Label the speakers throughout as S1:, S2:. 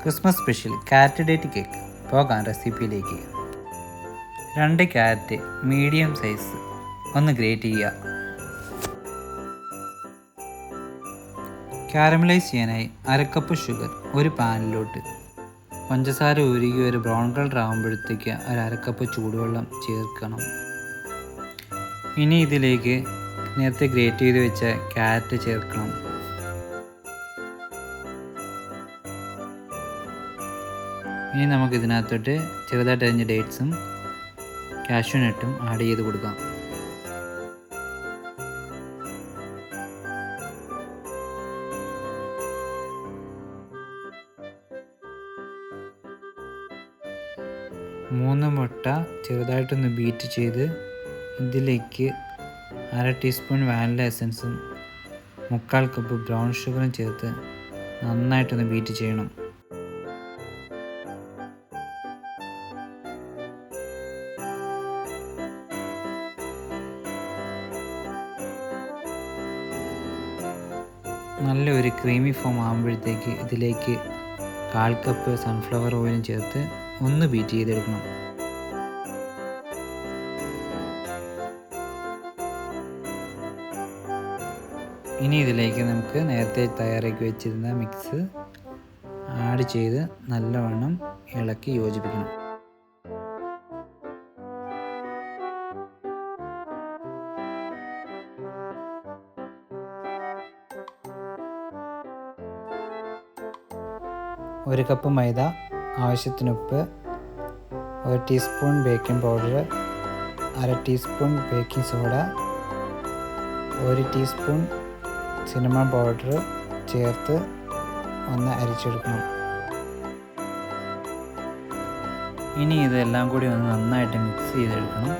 S1: Christmas special carrot date cake. പോകാം റെസിപ്പിയിലേക്ക്. 2 carrot medium size ഒന്ന് great ചെയ്യുക. കാരമലൈസ് ചെയ്യാനായി 1/2 കപ്പ് ഷുഗർ ഒരു പാനിലോട്ട്, പഞ്ചസാര ഉരുകി ഒരു ബ്രൗൺ കളർ ആകുമ്പോഴത്തേക്ക് 1/2 കപ്പ് ചൂടുവെള്ളം ചേർക്കണം. ഇനി ഇതിലേക്ക് നേരത്തെ ഗ്രേറ്റ് ചെയ്ത് വെച്ച ക്യാരറ്റ് ചേർക്കണം. ഇനി നമുക്ക് ഇതിനകത്തോട്ട് ചെറുതായിട്ട് അരിഞ്ഞ ഡേറ്റ്സും കാഷ്യൂ നട്ടും ആഡ് ചെയ്ത് കൊടുക്കാം. മൂന്ന് മുട്ട ചെറുതായിട്ടൊന്ന് ബീറ്റ് ചെയ്ത് ഇതിലേക്ക് 1/2 ടീസ്പൂൺ വാനില എസൻസും 1/4 കപ്പ് ബ്രൗൺ ഷുഗറും ചേർത്ത് നന്നായിട്ടൊന്ന് ബീറ്റ് ചെയ്യണം. നല്ലൊരു ക്രീമി ഫോം ആകുമ്പോഴത്തേക്ക് ഇതിലേക്ക് 1/4 കപ്പ് സൺഫ്ലവർ ഓയിലും ചേർത്ത് ഒന്ന് ബീറ്റ് ചെയ്തെടുക്കണം. ഇനി ഇതിലേക്ക് നമുക്ക് നേരത്തെ തയ്യാറാക്കി വെച്ചിരുന്ന മിക്സ് ആഡ് ചെയ്ത് നല്ലവണ്ണം ഇളക്കി യോജിപ്പിക്കണം. ഒരു കപ്പ് മൈദ, ആവശ്യത്തിന് ഉപ്പ്, 1 teaspoon baking powder, 1/2 teaspoon baking soda, 1 teaspoon cinnamon powder ചേർത്ത് ഒന്ന് അരിച്ചെടുക്കണം. ഇനി ഇതെല്ലാം കൂടി ഒന്ന് നന്നായിട്ട് മിക്സ് ചെയ്തെടുക്കണം.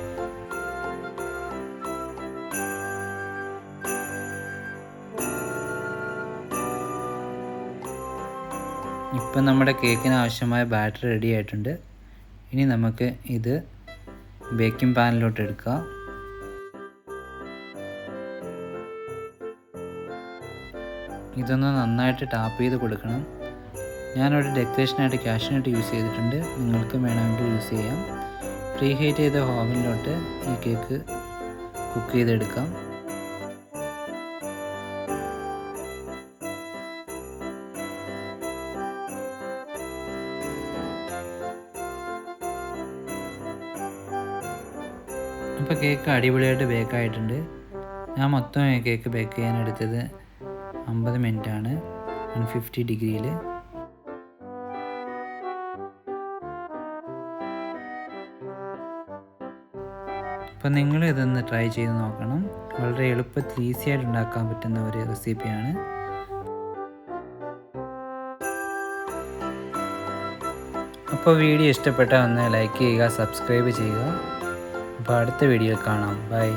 S1: ഇപ്പം നമ്മുടെ കേക്കിന് ആവശ്യമായ ബാറ്റർ റെഡി ആയിട്ടുണ്ട്. ഇനി നമുക്ക് ഇത് ബേക്കിംഗ് പാനിലോട്ട് എടുക്കാം. ഇതൊന്ന് നന്നായിട്ട് ടാപ്പ് ചെയ്ത് കൊടുക്കണം. ഞാനൊരു ഡെക്കറേഷനായിട്ട് കാഷ്യൂ നട്ട് യൂസ് ചെയ്തിട്ടുണ്ട്. നിങ്ങൾക്ക് വേണമെങ്കിൽ യൂസ് ചെയ്യാം. പ്രീ ഹീറ്റ് ചെയ്ത ഓവനിലോട്ട് ഈ കേക്ക് കുക്ക് ചെയ്തെടുക്കാം. ഇപ്പോൾ കേക്ക് അടിപൊളിയായിട്ട് ബേക്കായിട്ടുണ്ട്. ഞാൻ മൊത്തം കേക്ക് ബേക്ക് ചെയ്യാൻ എടുത്തത് 50 മിനിറ്റാണ്, 150 ഡിഗ്രിയിൽ. അപ്പോൾ നിങ്ങൾ ഇതൊന്ന് ട്രൈ ചെയ്ത് നോക്കണം. വളരെ എളുപ്പത്തിൽ ഈസിയായിട്ട് ഉണ്ടാക്കാൻ പറ്റുന്ന ഒരു റെസിപ്പിയാണ്. അപ്പോൾ വീഡിയോ ഇഷ്ടപ്പെട്ടാൽ ഒന്ന് ലൈക്ക് ചെയ്യുക, സബ്സ്ക്രൈബ് ചെയ്യുക. അപ്പോൾ അടുത്ത വീഡിയോയിൽ കാണാം. ബൈ.